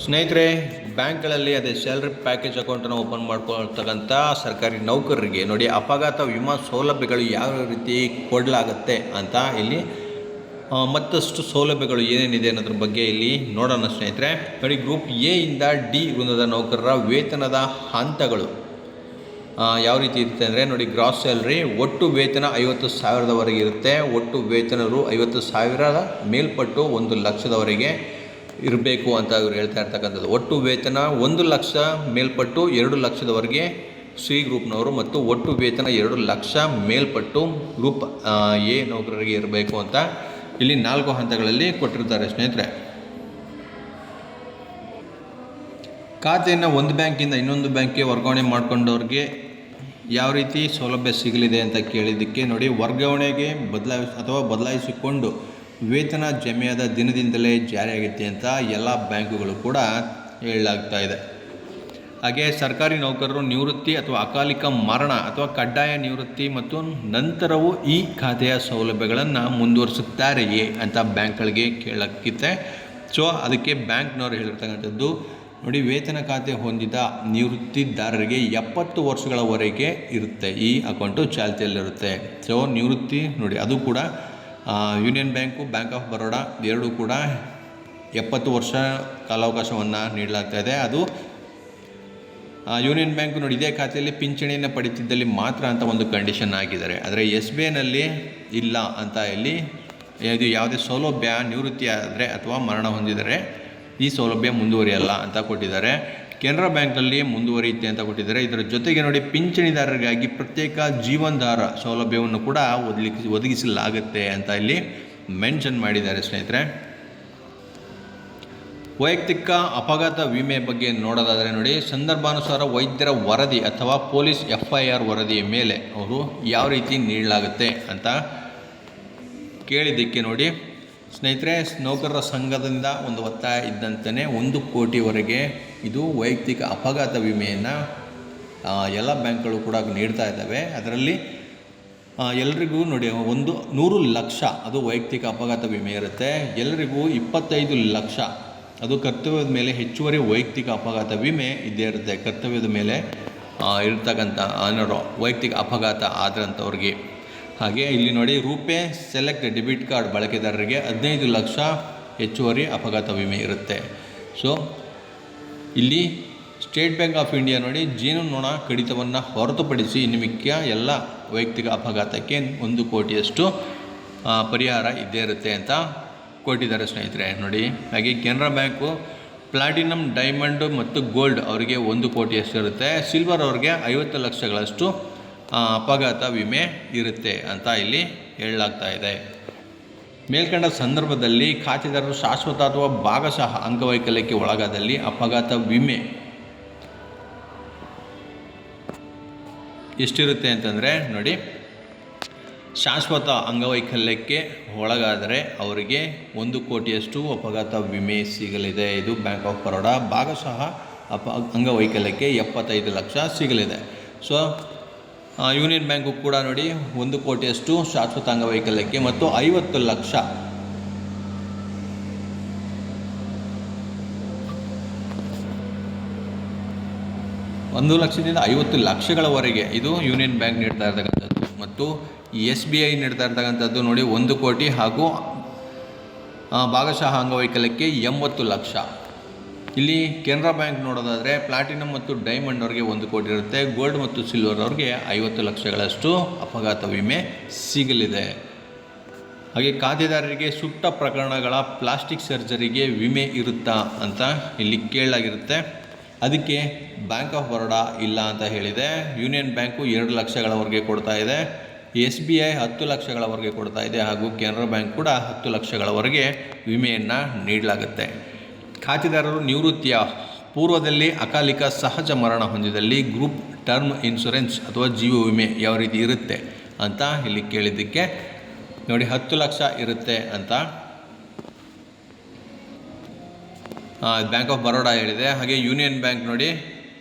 ಸ್ನೇಹಿತರೆ, ಬ್ಯಾಂಕ್ಗಳಲ್ಲಿ ಅದೇ ಸ್ಯಾಲ್ರಿ ಪ್ಯಾಕೇಜ್ ಅಕೌಂಟನ್ನು ಓಪನ್ ಮಾಡ್ಕೊಳ್ತಕ್ಕಂಥ ಸರ್ಕಾರಿ ನೌಕರರಿಗೆ ನೋಡಿ ಅಪಘಾತ ವಿಮಾ ಸೌಲಭ್ಯಗಳು ಯಾವ ರೀತಿ ಕೊಡಲಾಗುತ್ತೆ ಅಂತ ಇಲ್ಲಿ ಮತ್ತಷ್ಟು ಸೌಲಭ್ಯಗಳು ಏನೇನಿದೆ ಅನ್ನೋದ್ರ ಬಗ್ಗೆ ಇಲ್ಲಿ ನೋಡೋಣ ಸ್ನೇಹಿತರೆ. ನೋಡಿ, ಗ್ರೂಪ್ ಎ ಇಂದ ಡಿ ವೃಂದದ ನೌಕರರ ವೇತನದ ಹಂತಗಳು ಯಾವ ರೀತಿ ಇರುತ್ತೆ ಅಂದರೆ ನೋಡಿ, ಗ್ರಾಸ್ ಸ್ಯಾಲ್ರಿ ಒಟ್ಟು ವೇತನ 50,000ದವರೆಗೆ ಇರುತ್ತೆ. ಒಟ್ಟು ವೇತನರು 50,000 ಮೇಲ್ಪಟ್ಟು 1,00,000ದವರೆಗೆ ಇರಬೇಕು ಅಂತ ಇವರು ಹೇಳ್ತಾ ಇರ್ತಕ್ಕಂಥದ್ದು. ಒಟ್ಟು ವೇತನ 1,00,000 ಮೇಲ್ಪಟ್ಟು 2,00,000ದವರೆಗೆ ಸಿ ಗ್ರೂಪ್ನವರು ಮತ್ತು ಒಟ್ಟು ವೇತನ 2,00,000 ಮೇಲ್ಪಟ್ಟು ಗ್ರೂಪ್ ಎ ನೌಕರರಿಗೆ ಇರಬೇಕು ಅಂತ ಇಲ್ಲಿ 4 ಹಂತಗಳಲ್ಲಿ ಕೊಟ್ಟಿರ್ತಾರೆ ಸ್ನೇಹಿತರೆ. ಖಾತೆಯನ್ನು ಒಂದು ಬ್ಯಾಂಕಿಂದ ಇನ್ನೊಂದು ಬ್ಯಾಂಕ್ಗೆ ವರ್ಗಾವಣೆ ಮಾಡಿಕೊಂಡವ್ರಿಗೆ ಯಾವ ರೀತಿ ಸೌಲಭ್ಯ ಸಿಗಲಿದೆ ಅಂತ ಕೇಳಿದ್ದಕ್ಕೆ ನೋಡಿ, ವರ್ಗಾವಣೆಗೆ ಬದಲಾಯಿಸಿಕೊಂಡು ವೇತನ ಜಮೆಯಾದ ದಿನದಿಂದಲೇ ಜಾರಿಯಾಗುತ್ತೆ ಅಂತ ಎಲ್ಲ ಬ್ಯಾಂಕುಗಳು ಕೂಡ ಹೇಳಲಾಗ್ತಾ ಇದೆ. ಹಾಗೆ ಸರ್ಕಾರಿ ನೌಕರರು ನಿವೃತ್ತಿ ಅಥವಾ ಅಕಾಲಿಕ ಮರಣ ಅಥವಾ ಕಡ್ಡಾಯ ನಿವೃತ್ತಿ ಮತ್ತು ನಂತರವೂ ಈ ಖಾತೆಯ ಸೌಲಭ್ಯಗಳನ್ನು ಮುಂದುವರಿಸುತ್ತಾರೆಯೇ ಅಂತ ಬ್ಯಾಂಕ್ಗಳಿಗೆ ಕೇಳಕ್ಕಿತ್ತೆ. ಸೊ ಅದಕ್ಕೆ ಬ್ಯಾಂಕ್ನವರು ಹೇಳಿರ್ತಕ್ಕಂಥದ್ದು ನೋಡಿ, ವೇತನ ಖಾತೆ ಹೊಂದಿದ ನಿವೃತ್ತಿದಾರರಿಗೆ 70 ವರ್ಷಗಳವರೆಗೆ ಇರುತ್ತೆ ಈ ಅಕೌಂಟು ಚಾಲ್ತಿಯಲ್ಲಿರುತ್ತೆ. ಸೊ ನಿವೃತ್ತಿ ನೋಡಿ, ಅದು ಕೂಡ union bank, bank of Baroda ಎರಡೂ ಕೂಡ 70 ವರ್ಷ ಕಾಲಾವಕಾಶವನ್ನು ನೀಡಲಾಗ್ತಾ ಇದೆ. ಅದು ಯೂನಿಯನ್ ಬ್ಯಾಂಕು ನೋಡಿ, ಇದೇ ಖಾತೆಯಲ್ಲಿ ಪಿಂಚಣಿಯನ್ನು ಪಡಿತಿದ್ದಲ್ಲಿ ಮಾತ್ರ ಅಂತ ಒಂದು ಕಂಡೀಷನ್ ಹಾಕಿದ್ದಾರೆ. ಆದರೆ ಎಸ್ ಬಿ ಐನಲ್ಲಿ ಇಲ್ಲ ಅಂತ ಇಲ್ಲಿ ಇದು ಯಾವುದೇ ಸೌಲಭ್ಯ ನಿವೃತ್ತಿ ಆದರೆ ಅಥವಾ ಮರಣ ಹೊಂದಿದರೆ ಈ ಸೌಲಭ್ಯ ಮುಂದುವರಿಯಲ್ಲ ಅಂತ ಕೊಟ್ಟಿದ್ದಾರೆ. ಕೆನರಾ ಬ್ಯಾಂಕ್ನಲ್ಲಿ ಮುಂದುವರಿಯುತ್ತೆ ಅಂತ ಕೊಟ್ಟಿದ್ದಾರೆ. ಇದರ ಜೊತೆಗೆ ನೋಡಿ, ಪಿಂಚಣಿದಾರರಿಗಾಗಿ ಪ್ರತ್ಯೇಕ ಜೀವನಾಧಾರ ಸೌಲಭ್ಯವನ್ನು ಕೂಡ ಒದಗಿಸಲಾಗುತ್ತೆ ಅಂತ ಇಲ್ಲಿ ಮೆನ್ಷನ್ ಮಾಡಿದ್ದಾರೆ ಸ್ನೇಹಿತರೆ. ವೈಯಕ್ತಿಕ ಅಪಘಾತ ವಿಮೆ ಬಗ್ಗೆ ನೋಡೋದಾದರೆ ನೋಡಿ, ಸಂದರ್ಭಾನುಸಾರ ವೈದ್ಯರ ವರದಿ ಅಥವಾ ಪೊಲೀಸ್ FIR ವರದಿಯ ಮೇಲೆ ಅವರು ಯಾವ ರೀತಿ ನೀಡಲಾಗುತ್ತೆ ಅಂತ ಕೇಳಿದ್ದಕ್ಕೆ ನೋಡಿ ಸ್ನೇಹಿತರೆ, ನೌಕರರ ಸಂಘದಿಂದ ಒಂದು ಒತ್ತಾಯ ಇದ್ದಂತೆಯೇ 1 ಕೋಟಿವರೆಗೆ ಇದು ವೈಯಕ್ತಿಕ ಅಪಘಾತ ವಿಮೆಯನ್ನು ಎಲ್ಲ ಬ್ಯಾಂಕ್ಗಳು ಕೂಡ ನೀಡ್ತಾ ಇದ್ದಾವೆ. ಅದರಲ್ಲಿ ಎಲ್ರಿಗೂ ನೋಡಿ 100 ಲಕ್ಷ ಅದು ವೈಯಕ್ತಿಕ ಅಪಘಾತ ವಿಮೆ ಇರುತ್ತೆ. ಎಲ್ಲರಿಗೂ 25 ಲಕ್ಷ ಅದು ಕರ್ತವ್ಯದ ಮೇಲೆ ಹೆಚ್ಚುವರಿ ವೈಯಕ್ತಿಕ ಅಪಘಾತ ವಿಮೆ ಇದ್ದೇ ಇರುತ್ತೆ. ಕರ್ತವ್ಯದ ಮೇಲೆ ಇರ್ತಕ್ಕಂಥ ವೈಯಕ್ತಿಕ ಅಪಘಾತ ಆದಂಥವ್ರಿಗೆ. ಹಾಗೆ ಇಲ್ಲಿ ನೋಡಿ, ರೂಪೇ ಸೆಲೆಕ್ಟ್ ಡೆಬಿಟ್ ಕಾರ್ಡ್ ಬಳಕೆದಾರರಿಗೆ 15 ಲಕ್ಷ ಹೆಚ್ಚುವರಿ ಅಪಘಾತ ವಿಮೆ ಇರುತ್ತೆ. ಸೊ ಇಲ್ಲಿ ಸ್ಟೇಟ್ ಬ್ಯಾಂಕ್ ಆಫ್ ಇಂಡಿಯಾ ನೋಡಿ, ಜೀವನೋಣ ಕಡಿತವನ್ನು ಹೊರತುಪಡಿಸಿ ಇನ್ನು ಮಿಕ್ಕ ಎಲ್ಲ ವೈಯಕ್ತಿಕ ಅಪಘಾತಕ್ಕೆ 1 ಕೋಟಿಯಷ್ಟು ಪರಿಹಾರ ಇದ್ದೇ ಇರುತ್ತೆ ಅಂತ ಕೊಟ್ಟಿದ್ದಾರೆ ಸ್ನೇಹಿತರೆ ನೋಡಿ. ಹಾಗೆ ಕೆನರಾ ಬ್ಯಾಂಕು ಪ್ಲಾಟಿನಮ್, ಡೈಮಂಡ್ ಮತ್ತು ಗೋಲ್ಡ್ ಅವರಿಗೆ 1 ಕೋಟಿಯಷ್ಟು ಇರುತ್ತೆ. ಸಿಲ್ವರ್ ಅವ್ರಿಗೆ 50 ಲಕ್ಷಗಳಷ್ಟು ಅಪಘಾತ ವಿಮೆ ಇರುತ್ತೆ ಅಂತ ಇಲ್ಲಿ ಹೇಳಲಾಗ್ತಾ ಇದೆ. ಮೇಲ್ಕಂಡ ಸಂದರ್ಭದಲ್ಲಿ ಖಾತೆದಾರರು ಶಾಶ್ವತ ಅಥವಾ ಭಾಗಶಃ ಅಂಗವೈಕಲ್ಯಕ್ಕೆ ಒಳಗಾದಲ್ಲಿ ಅಪಘಾತ ವಿಮೆ ಎಷ್ಟಿರುತ್ತೆ ಅಂತಂದರೆ ನೋಡಿ, ಶಾಶ್ವತ ಅಂಗವೈಕಲ್ಯಕ್ಕೆ ಒಳಗಾದರೆ ಅವರಿಗೆ 1 ಕೋಟಿಯಷ್ಟು ಅಪಘಾತ ವಿಮೆ ಸಿಗಲಿದೆ. ಇದು ಬ್ಯಾಂಕ್ ಆಫ್ ಬರೋಡಾ. ಭಾಗಶಃ ಅಂಗವೈಕಲ್ಯಕ್ಕೆ 75 ಲಕ್ಷ ಸಿಗಲಿದೆ. ಸೊ ಯೂನಿಯನ್ ಬ್ಯಾಂಕು ಕೂಡ ನೋಡಿ 1 ಕೋಟಿಯಷ್ಟು ಶಾಶ್ವತ ಅಂಗವೈಕಲ್ಯಕ್ಕೆ ಮತ್ತು 50 ಲಕ್ಷ ಒಂದು ಲಕ್ಷದಿಂದ 50 ಲಕ್ಷಗಳವರೆಗೆ ಇದು ಯೂನಿಯನ್ ಬ್ಯಾಂಕ್ ನೀಡ್ತಾ ಇರ್ತಕ್ಕಂಥದ್ದು. ಮತ್ತು SBI ನೀಡ್ತಾ ಇರ್ತಕ್ಕಂಥದ್ದು ನೋಡಿ 1 ಕೋಟಿ ಹಾಗೂ ಭಾಗಶಃ ಅಂಗವೈಕಲ್ಯಕ್ಕೆ 80 ಲಕ್ಷ. ಇಲ್ಲಿ ಕೆನರಾ ಬ್ಯಾಂಕ್ ನೋಡೋದಾದರೆ ಪ್ಲಾಟಿನಮ್ ಮತ್ತು ಡೈಮಂಡ್ ಅವ್ರಿಗೆ 1 ಕೋಟಿ ಇರುತ್ತೆ. ಗೋಲ್ಡ್ ಮತ್ತು ಸಿಲ್ವರ್ ಅವ್ರಿಗೆ 50 ಲಕ್ಷಗಳಷ್ಟು ಅಪಘಾತ ವಿಮೆ ಸಿಗಲಿದೆ. ಹಾಗೆ ಖಾತೆದಾರರಿಗೆ ಸುಟ್ಟ ಪ್ರಕರಣಗಳ ಪ್ಲಾಸ್ಟಿಕ್ ಸರ್ಜರಿಗೆ ವಿಮೆ ಇರುತ್ತಾ ಅಂತ ಇಲ್ಲಿ ಕೇಳಲಾಗಿರುತ್ತೆ. ಅದಕ್ಕೆ ಬ್ಯಾಂಕ್ ಆಫ್ ಬರೋಡಾ ಇಲ್ಲ ಅಂತ ಹೇಳಿದೆ. ಯೂನಿಯನ್ ಬ್ಯಾಂಕು 2 ಲಕ್ಷಗಳವರೆಗೆ ಕೊಡ್ತಾ ಇದೆ. SBI 10 ಲಕ್ಷಗಳವರೆಗೆ ಕೊಡ್ತಾ ಇದೆ. ಹಾಗೂ ಕೆನರಾ ಬ್ಯಾಂಕ್ ಕೂಡ 10 ಲಕ್ಷಗಳವರೆಗೆ ವಿಮೆಯನ್ನು ನೀಡಲಾಗುತ್ತೆ. ಖಾತೆದಾರರು ನಿವೃತ್ತಿಯ ಪೂರ್ವದಲ್ಲಿ ಅಕಾಲಿಕ ಸಹಜ ಮರಣ ಹೊಂದಿದಲ್ಲಿ ಗ್ರೂಪ್ ಟರ್ಮ್ ಇನ್ಶೂರೆನ್ಸ್ ಅಥವಾ ಜೀವ ವಿಮೆ ಯಾವ ರೀತಿ ಇರುತ್ತೆ ಅಂತ ಇಲ್ಲಿ ಕೇಳಿದ್ದಕ್ಕೆ ನೋಡಿ 10 ಲಕ್ಷ ಇರುತ್ತೆ ಅಂತ ಬ್ಯಾಂಕ್ ಆಫ್ ಬರೋಡಾ ಹೇಳಿದೆ. ಹಾಗೆ ಯೂನಿಯನ್ ಬ್ಯಾಂಕ್ ನೋಡಿ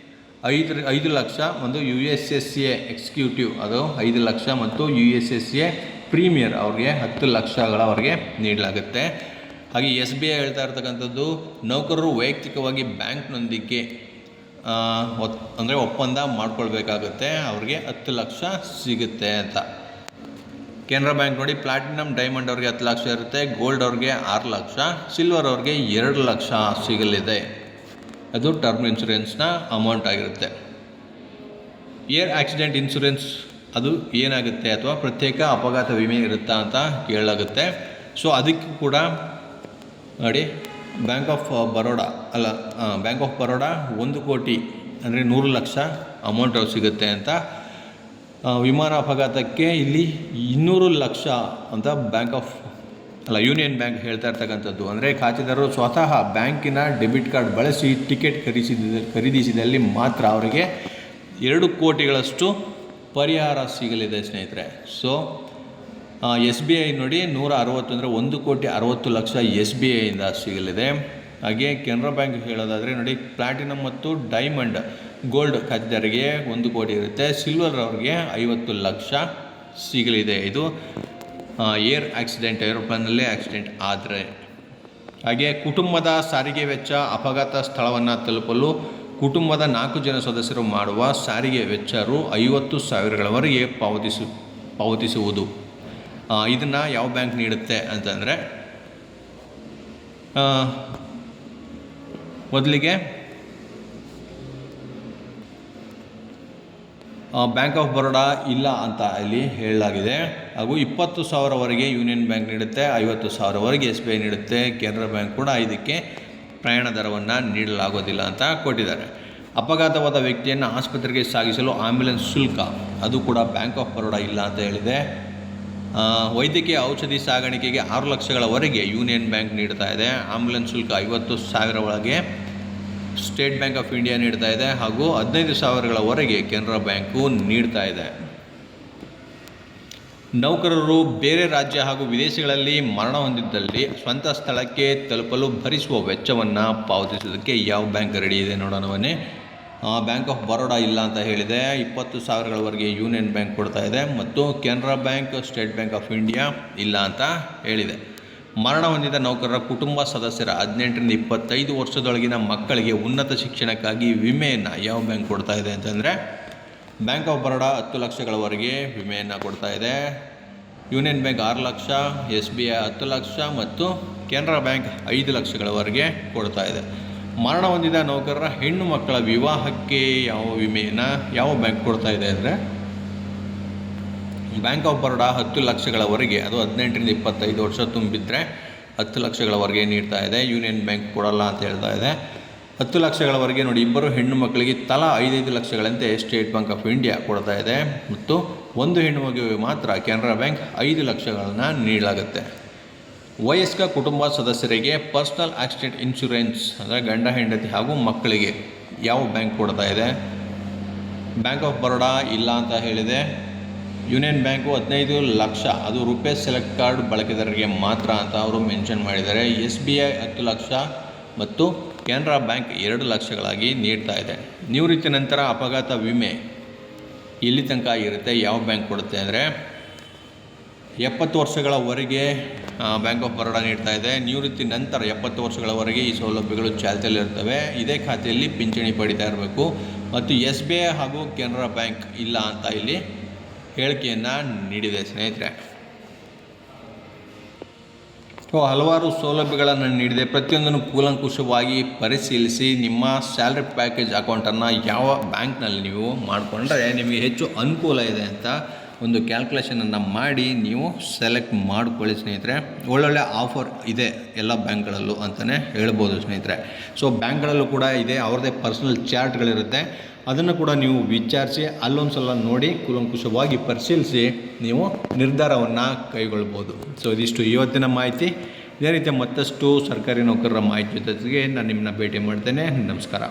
5 ಲಕ್ಷ ಒಂದು USSA ಎಕ್ಸಿಕ್ಯೂಟಿವ್ ಅದು 5 ಲಕ್ಷ ಮತ್ತು USSA ಪ್ರೀಮಿಯರ್ ಅವ್ರಿಗೆ 10 ಲಕ್ಷಗಳವರೆಗೆ ನೀಡಲಾಗುತ್ತೆ. ಹಾಗೆ SBI ಹೇಳ್ತಾ ಇರ್ತಕ್ಕಂಥದ್ದು ನೌಕರರು ವೈಯಕ್ತಿಕವಾಗಿ ಬ್ಯಾಂಕ್ನೊಂದಿಗೆ ಅಂದರೆ ಒಪ್ಪಂದ ಮಾಡ್ಕೊಳ್ಬೇಕಾಗುತ್ತೆ, ಅವ್ರಿಗೆ 10 ಲಕ್ಷ ಸಿಗುತ್ತೆ ಅಂತ. ಕೆನರಾ ಬ್ಯಾಂಕ್ ನೋಡಿ, ಪ್ಲಾಟಿನಮ್ ಡೈಮಂಡ್ ಅವ್ರಿಗೆ 10 ಲಕ್ಷ ಇರುತ್ತೆ, ಗೋಲ್ಡ್ ಅವ್ರಿಗೆ 6 ಲಕ್ಷ, ಸಿಲ್ವರ್ ಅವ್ರಿಗೆ 2 ಲಕ್ಷ ಸಿಗಲಿದೆ. ಅದು ಟರ್ಮ್ ಇನ್ಶೂರೆನ್ಸ್ನ ಅಮೌಂಟ್ ಆಗಿರುತ್ತೆ. ಏರ್ ಆಕ್ಸಿಡೆಂಟ್ ಇನ್ಶೂರೆನ್ಸ್ ಅದು ಏನಾಗುತ್ತೆ, ಅಥವಾ ಪ್ರತ್ಯೇಕ ಅಪಘಾತ ವಿಮೆ ಇರುತ್ತಾ ಅಂತ ಕೇಳಲಾಗುತ್ತೆ. ಸೊ ಅದಕ್ಕೂ ಕೂಡ ನೋಡಿ, ಬ್ಯಾಂಕ್ ಆಫ್ ಬರೋಡಾ 1 ಕೋಟಿ ಅಂದರೆ 100 ಲಕ್ಷ ಅಮೌಂಟ್ ಸಿಗುತ್ತೆ ಅಂತ. ವಿಮಾನ ಅಪಘಾತಕ್ಕೆ ಇಲ್ಲಿ 200 ಲಕ್ಷ ಅಂತ ಯೂನಿಯನ್ ಬ್ಯಾಂಕ್ ಹೇಳ್ತಾ ಇರ್ತಕ್ಕಂಥದ್ದು. ಅಂದರೆ ಖಾತೆದಾರರು ಸ್ವತಃ ಬ್ಯಾಂಕಿನ ಡೆಬಿಟ್ ಕಾರ್ಡ್ ಬಳಸಿ ಟಿಕೆಟ್ ಖರೀದಿಸಿದಲ್ಲಿ ಮಾತ್ರ ಅವರಿಗೆ 2 ಕೋಟಿಗಳಷ್ಟು ಪರಿಹಾರ ಸಿಗಲಿದೆ ಸ್ನೇಹಿತರೆ. ಸೊ SBI ನೋಡಿ 160 ಅಂದರೆ 1,60,00,000 SBIಯಿಂದ ಸಿಗಲಿದೆ. ಹಾಗೆ ಕೆನರಾ ಬ್ಯಾಂಕ್ ಹೇಳೋದಾದರೆ ನೋಡಿ, ಪ್ಲಾಟಿನಮ್ ಮತ್ತು ಡೈಮಂಡ್ ಗೋಲ್ಡ್ ಖಾತೆದಾರರಿಗೆ 1 ಕೋಟಿ ಇರುತ್ತೆ, ಸಿಲ್ವರ್ ಅವ್ರಿಗೆ 50 ಲಕ್ಷ ಸಿಗಲಿದೆ. ಇದು ಏರ್ ಆಕ್ಸಿಡೆಂಟ್, ಏರೋಪ್ಲೇನಲ್ಲಿ ಆಕ್ಸಿಡೆಂಟ್ ಆದರೆ. ಹಾಗೆ ಕುಟುಂಬದ ಸಾರಿಗೆ ವೆಚ್ಚ, ಅಪಘಾತ ಸ್ಥಳವನ್ನು ತಲುಪಲು ಕುಟುಂಬದ 4 ಜನ ಸದಸ್ಯರು ಮಾಡುವ ಸಾರಿಗೆ ವೆಚ್ಚ ರು 50,000ಗಳವರೆಗೆ ಪಾವತಿಸುವುದು. ಇದನ್ನು ಯಾವ ಬ್ಯಾಂಕ್ ನೀಡುತ್ತೆ ಅಂತಂದರೆ, ಮೊದಲಿಗೆ ಬ್ಯಾಂಕ್ ಆಫ್ ಬರೋಡಾ ಇಲ್ಲ ಅಂತ ಇಲ್ಲಿ ಹೇಳಲಾಗಿದೆ. ಹಾಗೂ 20,000ವರೆಗೆ ಯೂನಿಯನ್ ಬ್ಯಾಂಕ್ ನೀಡುತ್ತೆ, 50,000ವರೆಗೆ SBI ನೀಡುತ್ತೆ. ಕೆನರಾ ಬ್ಯಾಂಕ್ ಕೂಡ ಇದಕ್ಕೆ ಪ್ರಯಾಣ ದರವನ್ನು ನೀಡಲಾಗೋದಿಲ್ಲ ಅಂತ ಕೊಟ್ಟಿದ್ದಾರೆ. ಅಪಘಾತವಾದ ವ್ಯಕ್ತಿಯನ್ನು ಆಸ್ಪತ್ರೆಗೆ ಸಾಗಿಸಲು ಆಂಬ್ಯುಲೆನ್ಸ್ ಶುಲ್ಕ, ಅದು ಕೂಡ ಬ್ಯಾಂಕ್ ಆಫ್ ಬರೋಡಾ ಇಲ್ಲ ಅಂತ ಹೇಳಿದೆ. ವೈದ್ಯಕೀಯ ಔಷಧಿ ಸಾಗಾಣಿಕೆಗೆ 6 ಲಕ್ಷಗಳವರೆಗೆ ಯೂನಿಯನ್ ಬ್ಯಾಂಕ್ ನೀಡ್ತಾ ಇದೆ. ಆಂಬ್ಯುಲೆನ್ಸ್ ಶುಲ್ಕ 50,000 ಒಳಗೆ ಸ್ಟೇಟ್ ಬ್ಯಾಂಕ್ ಆಫ್ ಇಂಡಿಯಾ ನೀಡ್ತಾ ಇದೆ, ಹಾಗೂ 15,000ಗಳವರೆಗೆ ಕೆನರಾ ಬ್ಯಾಂಕು ನೀಡ್ತಾ ಇದೆ. ನೌಕರರು ಬೇರೆ ರಾಜ್ಯ ಹಾಗೂ ವಿದೇಶಗಳಲ್ಲಿ ಮರಣ ಹೊಂದಿದ್ದಲ್ಲಿ ಸ್ವಂತ ಸ್ಥಳಕ್ಕೆ ತಲುಪಲು ಭರಿಸುವ ವೆಚ್ಚವನ್ನು ಪಾವತಿಸೋದಕ್ಕೆ ಯಾವ ಬ್ಯಾಂಕ್ ರೆಡಿ ಇದೆ ನೋಡೋಣ ಬನ್ನಿ. ಬ್ಯಾಂಕ್ ಆಫ್ ಬರೋಡಾ ಇಲ್ಲ ಅಂತ ಹೇಳಿದೆ, 20,000ಗಳವರೆಗೆ ಯೂನಿಯನ್ ಬ್ಯಾಂಕ್ ಕೊಡ್ತಾ ಇದೆ, ಮತ್ತು Canara bank, state bank of India ಇಲ್ಲ ಅಂತ ಹೇಳಿದೆ. ಮರಣ ಹೊಂದಿದ ನೌಕರರ ಕುಟುಂಬ ಸದಸ್ಯರ 18ರಿಂದ 25 ವರ್ಷದೊಳಗಿನ ಮಕ್ಕಳಿಗೆ ಉನ್ನತ ಶಿಕ್ಷಣಕ್ಕಾಗಿ ವಿಮೆಯನ್ನು ಯಾವ ಬ್ಯಾಂಕ್ ಕೊಡ್ತಾ ಇದೆ ಅಂತಂದರೆ, ಬ್ಯಾಂಕ್ ಆಫ್ ಬರೋಡಾ 10 ಲಕ್ಷಗಳವರೆಗೆ ವಿಮೆಯನ್ನು ಕೊಡ್ತಾ ಇದೆ. Union bank 6 lakh, SBI 10 lakh ಮತ್ತು ಕೆನರಾ ಬ್ಯಾಂಕ್ 5 ಲಕ್ಷಗಳವರೆಗೆ ಕೊಡ್ತಾ ಇದೆ. ಮರಣ ಹೊಂದಿದ ನೌಕರರ ಹೆಣ್ಣು ಮಕ್ಕಳ ವಿವಾಹಕ್ಕೆ ಯಾವ ವಿಮೆಯನ್ನು ಯಾವ ಬ್ಯಾಂಕ್ ಕೊಡ್ತಾ ಇದೆ ಅಂದರೆ, ಬ್ಯಾಂಕ್ ಆಫ್ ಬರೋಡಾ 10 ಲಕ್ಷಗಳವರೆಗೆ, ಅದು 18ರಿಂದ 25 ವರ್ಷ ತುಂಬಿದರೆ 10 ಲಕ್ಷಗಳವರೆಗೆ ನೀಡ್ತಾ ಇದೆ. ಯೂನಿಯನ್ ಬ್ಯಾಂಕ್ ಕೊಡಲ್ಲ ಅಂತ ಹೇಳ್ತಾ ಇದೆ. 10 ಲಕ್ಷಗಳವರೆಗೆ ನೋಡಿ, ಇಬ್ಬರು ಹೆಣ್ಣು ಮಕ್ಕಳಿಗೆ ತಲಾ 5 ಲಕ್ಷಗಳಂತೆ ಸ್ಟೇಟ್ ಬ್ಯಾಂಕ್ ಆಫ್ ಇಂಡಿಯಾ ಕೊಡ್ತಾ ಇದೆ, ಮತ್ತು ಒಂದು ಹೆಣ್ಣು ಮಗುವಿಗೆ ಮಾತ್ರ ಕೆನರಾ ಬ್ಯಾಂಕ್ 5 ಲಕ್ಷಗಳನ್ನು ನೀಡಲಾಗುತ್ತೆ. ವಯಸ್ಕ ಕುಟುಂಬ ಸದಸ್ಯರಿಗೆ ಪರ್ಸನಲ್ ಆಕ್ಸಿಡೆಂಟ್ ಇನ್ಶೂರೆನ್ಸ್ ಅಂದರೆ ಗಂಡ ಹೆಂಡತಿ ಹಾಗೂ ಮಕ್ಕಳಿಗೆ ಯಾವ ಬ್ಯಾಂಕ್ ಕೊಡ್ತಾ ಇದೆ, ಬ್ಯಾಂಕ್ ಆಫ್ ಬರೋಡಾ ಇಲ್ಲ ಅಂತ ಹೇಳಿದೆ. ಯೂನಿಯನ್ ಬ್ಯಾಂಕು 15 ಲಕ್ಷ, ಅದು ರುಪೇ ಸೆಲೆಕ್ಟ್ ಕಾರ್ಡ್ ಬಳಕೆದಾರರಿಗೆ ಮಾತ್ರ ಅಂತ ಅವರು ಮೆನ್ಷನ್ ಮಾಡಿದ್ದಾರೆ. SBI 10 ಲಕ್ಷ ಮತ್ತು ಕೆನರಾ ಬ್ಯಾಂಕ್ 2 ಲಕ್ಷಗಳಾಗಿ ನೀಡ್ತಾ ಇದೆ. ನಿವೃತ್ತಿ ನಂತರ ಅಪಘಾತ ವಿಮೆ ಎಲ್ಲಿ ತನಕ ಇರುತ್ತೆ, ಯಾವ ಬ್ಯಾಂಕ್ ಕೊಡುತ್ತೆ ಅಂದರೆ 70 ವರ್ಷಗಳವರೆಗೆ ಬ್ಯಾಂಕ್ ಆಫ್ ಬರೋಡಾ ನೀಡ್ತಾ ಇದೆ. ನಿವೃತ್ತಿ ನಂತರ 70 ವರ್ಷಗಳವರೆಗೆ ಈ ಸೌಲಭ್ಯಗಳು ಚಾಲ್ತಿಯಲ್ಲಿರ್ತವೆ. ಇದೇ ಖಾತೆಯಲ್ಲಿ ಪಿಂಚಣಿ ಪಡಿತಾ ಇರಬೇಕು. ಮತ್ತು SBI ಹಾಗೂ ಕೆನರಾ ಬ್ಯಾಂಕ್ ಇಲ್ಲ ಅಂತ ಇಲ್ಲಿ ಹೇಳಿಕೆಯನ್ನು ನೀಡಿದೆ ಸ್ನೇಹಿತರೆ. ಹಲವಾರು ಸೌಲಭ್ಯಗಳನ್ನು ನೀಡಿದೆ. ಪ್ರತಿಯೊಂದನ್ನು ಕೂಲಂಕುಷವಾಗಿ ಪರಿಶೀಲಿಸಿ ನಿಮ್ಮ ಸ್ಯಾಲ್ರಿ ಪ್ಯಾಕೇಜ್ ಅಕೌಂಟನ್ನು ಯಾವ ಬ್ಯಾಂಕ್ನಲ್ಲಿ ನೀವು ಮಾಡಿಕೊಂಡ್ರೆ ನಿಮಗೆ ಹೆಚ್ಚು ಅನುಕೂಲ ಇದೆ ಅಂತ ಒಂದು ಕ್ಯಾಲ್ಕುಲೇಷನನ್ನು ಮಾಡಿ ನೀವು ಸೆಲೆಕ್ಟ್ ಮಾಡಿಕೊಳ್ಳಿ ಸ್ನೇಹಿತರೆ. ಒಳ್ಳೊಳ್ಳೆ ಆಫರ್ ಇದೆ ಎಲ್ಲ ಬ್ಯಾಂಕ್ಗಳಲ್ಲೂ ಅಂತಲೇ ಹೇಳ್ಬೋದು ಸ್ನೇಹಿತರೆ. ಸೊ ಬ್ಯಾಂಕ್ಗಳಲ್ಲೂ ಕೂಡ ಇದೆ, ಅವ್ರದ್ದೇ ಪರ್ಸನಲ್ ಚಾರ್ಟ್ಗಳಿರುತ್ತೆ, ಅದನ್ನು ಕೂಡ ನೀವು ವಿಚಾರಿಸಿ ಅಲ್ಲೊಂದು ಸಲ ನೋಡಿ ಕೂಲಂಕುಷವಾಗಿ ಪರಿಶೀಲಿಸಿ ನೀವು ನಿರ್ಧಾರವನ್ನು ಕೈಗೊಳ್ಬೋದು. ಸೊ ಇದಿಷ್ಟು ಇವತ್ತಿನ ಮಾಹಿತಿ. ಇದೇ ರೀತಿಯ ಮತ್ತಷ್ಟು ಸರ್ಕಾರಿ ನೌಕರರ ಮಾಹಿತಿ ಜೊತೆಗೆ ನಾನು ನಿಮ್ಮನ್ನ ಭೇಟಿ ಮಾಡ್ತೇನೆ. ನಮಸ್ಕಾರ.